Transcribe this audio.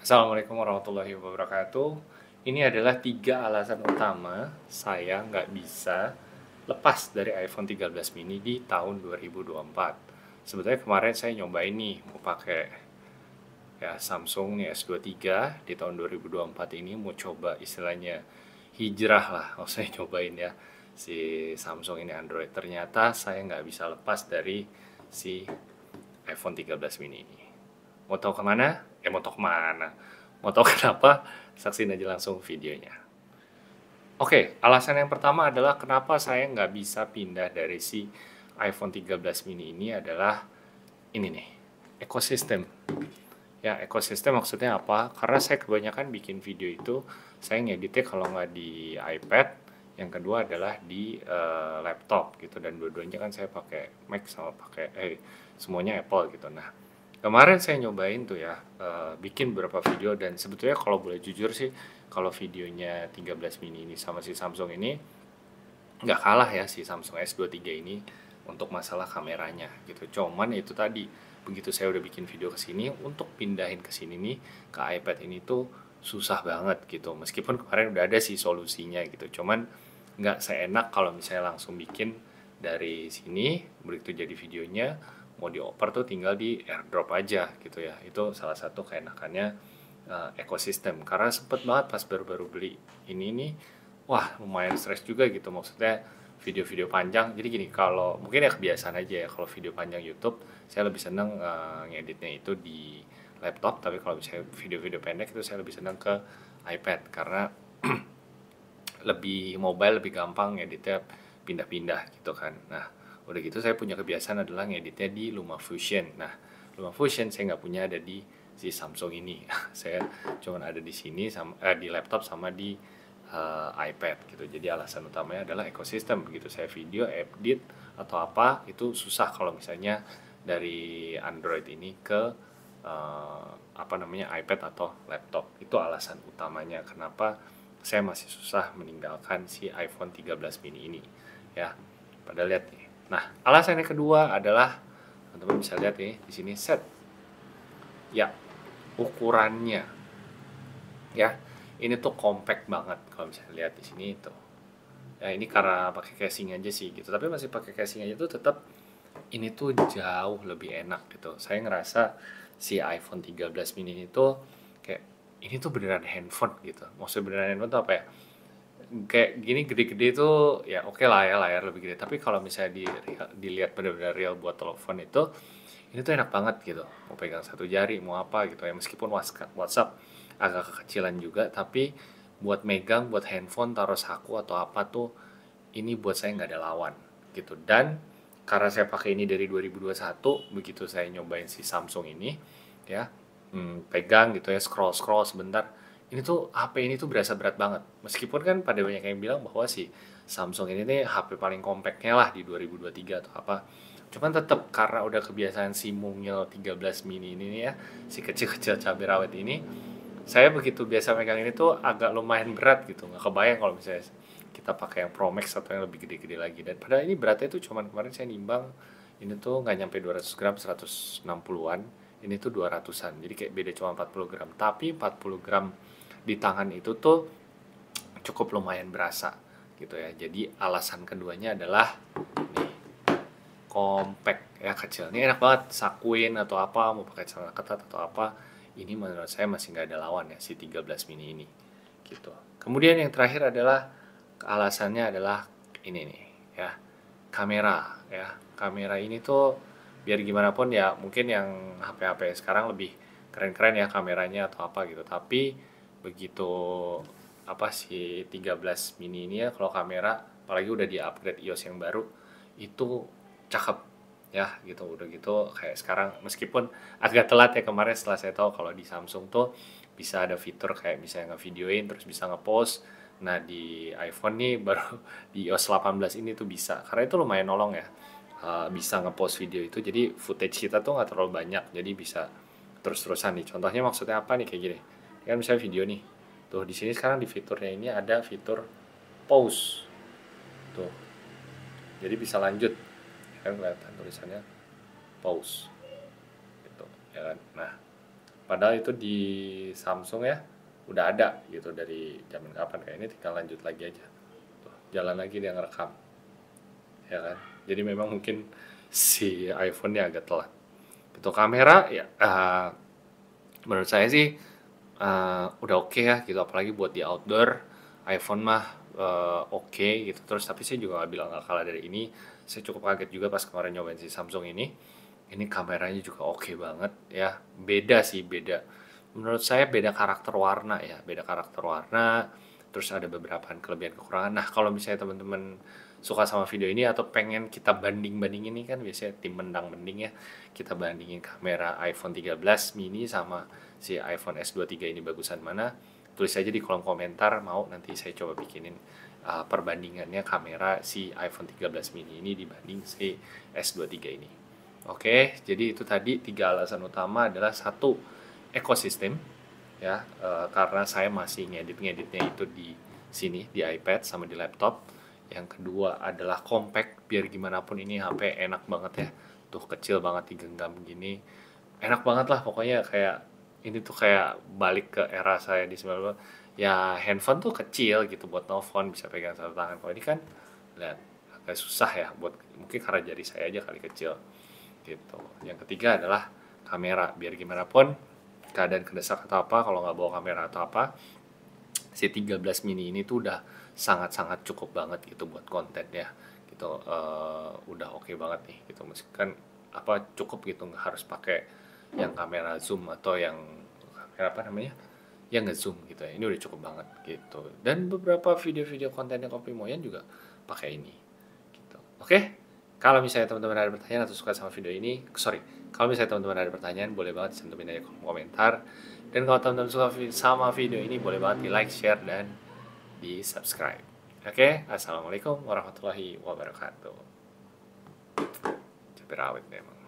Assalamualaikum warahmatullahi wabarakatuh. Ini adalah 3 alasan utama saya nggak bisa lepas dari iPhone 13 mini di tahun 2024. Sebetulnya kemarin saya nyobain nih mau pakai ya Samsung nih S23 di tahun 2024 ini, mau coba istilahnya hijrah lah, saya nyobain ya si Samsung ini Android. Ternyata saya nggak bisa lepas dari si iPhone 13 mini ini. Mau tahu kemana? Mau tahu kemana? Mau tahu kenapa? Saksiin aja langsung videonya. Oke, alasan yang pertama adalah kenapa saya nggak bisa pindah dari si iPhone 13 mini ini adalah ini nih, ekosistem. Ya, ekosistem maksudnya apa? Karena saya kebanyakan bikin video itu, saya ngeditnya kalau nggak di iPad, yang kedua adalah di laptop gitu, dan dua-duanya kan saya pakai Mac sama pakai semuanya Apple gitu. Nah, kemarin saya nyobain tuh ya, bikin beberapa video, dan sebetulnya kalau boleh jujur sih, kalau videonya 13 mini ini sama si Samsung ini nggak kalah ya si Samsung S23 ini untuk masalah kameranya gitu. Cuman itu tadi, begitu saya udah bikin video ke sini, untuk pindahin ke sini nih, ke iPad ini tuh susah banget gitu. Meskipun kemarin udah ada sih solusinya gitu. Cuman nggak seenak kalau misalnya langsung bikin dari sini, begitu jadi videonya mau dioper tuh tinggal di AirDrop aja gitu ya. Itu salah satu keenakannya ekosistem. Karena sempet banget pas baru-baru beli ini nih, wah lumayan stres juga gitu, maksudnya video-video panjang. Jadi gini, kalau mungkin ya kebiasaan aja ya, kalau video panjang YouTube saya lebih seneng ngeditnya itu di laptop, tapi kalau misalnya video-video pendek itu saya lebih seneng ke iPad karena lebih mobile, lebih gampang ngeditnya, pindah-pindah gitu kan. Nah, udah gitu saya punya kebiasaan adalah ngeditnya di LumaFusion. Nah, LumaFusion saya nggak punya ada di si Samsung ini. Saya cuma ada di sini sama di laptop sama di iPad gitu. Jadi alasan utamanya adalah ekosistem. Begitu saya video, edit atau apa itu susah kalau misalnya dari Android ini ke apa namanya iPad atau laptop. Itu alasan utamanya kenapa saya masih susah meninggalkan si iPhone 13 mini ini ya. Pada lihat nih. Nah, alasan yang kedua adalah teman-teman bisa lihat nih di sini set ya, ukurannya ya. Ini tuh compact banget kalau bisa lihat di sini tuh. Ya ini karena pakai casing aja sih gitu. Tapi masih pakai casing aja tuh tetap ini tuh jauh lebih enak gitu. Saya ngerasa si iPhone 13 mini ini tuh kayak ini tuh beneran handphone gitu. Maksudnya beneran handphone tuh apa ya? Kayak gini gede-gede tuh ya oke lah ya, layar lebih gede. Tapi kalau misalnya dilihat bener-bener real buat telepon itu, ini tuh enak banget gitu. Mau pegang satu jari, mau apa gitu ya. Meskipun WhatsApp agak kekecilan juga, tapi buat megang, buat handphone, taruh saku atau apa tuh, ini buat saya nggak ada lawan gitu. Dan karena saya pakai ini dari 2021, begitu saya nyobain si Samsung ini ya, pegang gitu ya, scroll scroll sebentar, ini tuh HP ini tuh berasa berat banget. Meskipun kan pada banyak yang bilang bahwa si Samsung ini nih HP paling compactnya lah di 2023 atau apa, cuman tetap karena udah kebiasaan si mungil 13 mini ini nih ya, si kecil-kecil cabai rawit ini, saya begitu biasa megang ini tuh agak lumayan berat gitu. Nggak kebayang kalau misalnya kita pakai yang Pro Max atau yang lebih gede-gede lagi. Dan padahal ini beratnya tuh cuman kemarin saya nimbang, ini tuh nggak nyampe 200 gram, 160-an. Ini tuh 200-an. Jadi kayak beda cuma 40 gram. Tapi 40 gram di tangan itu tuh cukup lumayan berasa gitu ya. Jadi alasan keduanya adalah nih, compact ya, kecil. Ini enak banget sakuin atau apa, mau pakai celana ketat atau apa. Ini menurut saya masih nggak ada lawan ya si 13 mini ini gitu. Kemudian yang terakhir adalah alasannya adalah ini nih ya, kamera ya. Kamera ini tuh biar gimana pun ya, mungkin yang HP-HP sekarang lebih keren-keren ya kameranya atau apa gitu. Tapi begitu apa sih 13 mini ini ya, kalau kamera apalagi udah di upgrade iOS yang baru itu cakep ya gitu. Udah gitu kayak sekarang, meskipun agak telat ya kemarin setelah saya tahu kalau di Samsung tuh bisa ada fitur kayak misalnya ngevideoin terus bisa ngepost. Nah di iPhone nih baru di iOS 18 ini tuh bisa, karena itu lumayan nolong ya. Bisa ngepost video itu, jadi footage kita tuh nggak terlalu banyak, jadi bisa terus-terusan nih. Contohnya maksudnya apa nih, kayak gini kan misalnya video nih tuh, di sini sekarang di fiturnya ini ada fitur pause tuh, jadi bisa lanjut kan, kelihatan tulisannya pause gitu ya kan. Nah Padahal itu di Samsung ya udah ada gitu dari zaman kapan, kayak ini tinggal lanjut lagi aja. Tuh, jalan lagi dia ngerekam, ya kan? Jadi memang mungkin si iPhone-nya agak telat. Itu kamera ya, menurut saya sih udah oke ya gitu, apalagi buat di outdoor iPhone mah oke gitu. Terus tapi saya juga nggak bilang nggak kalah dari ini. Saya cukup kaget juga pas kemarin nyobain si Samsung ini kameranya juga oke banget ya. Beda sih, beda, menurut saya beda karakter warna ya, beda karakter warna. Terus ada beberapa kelebihan kekurangan. Nah, kalau misalnya teman-teman suka sama video ini atau pengen kita banding-bandingin, ini kan biasanya tim mendang mending ya, kita bandingin kamera iPhone 13 mini sama si iPhone S23 ini bagusan mana, tulis aja di kolom komentar, mau nanti saya coba bikinin perbandingannya kamera si iPhone 13 mini ini dibanding si S23 ini. Oke, jadi itu tadi 3 alasan utama. Adalah satu, ekosistem ya, karena saya masih ngeditnya itu di sini di iPad sama di laptop. Yang kedua adalah compact, biar gimana pun ini HP enak banget ya, tuh kecil banget digenggam begini, enak banget lah pokoknya. Kayak ini tuh kayak balik ke era saya di 90 ya, handphone tuh kecil gitu buat nelfon bisa pegang satu tangan. Kalau ini kan lihat agak susah ya, buat mungkin karena jari saya aja kali kecil gitu. Yang ketiga adalah kamera, biar gimana pun keadaan kedesak atau apa, kalau nggak bawa kamera atau apa, si 13 mini ini tuh udah sangat-sangat cukup banget gitu buat konten ya gitu. Udah oke banget nih gitu, kan apa, cukup gitu, nggak harus pakai yang kamera zoom atau yang kamera apa namanya yang nge-zoom gitu ya. Ini udah cukup banget gitu, dan beberapa video-video kontennya Kopi Moyan juga pakai ini gitu. Oke, kalau misalnya teman-teman ada pertanyaan atau suka sama video ini, sorry, kalau misalnya teman-teman ada pertanyaan, boleh banget dicantumin aja kolom komentar. Dan kalau teman-teman suka sama video ini, boleh banget di like, share, dan di subscribe. Oke, assalamualaikum warahmatullahi wabarakatuh. Capek rawit memang.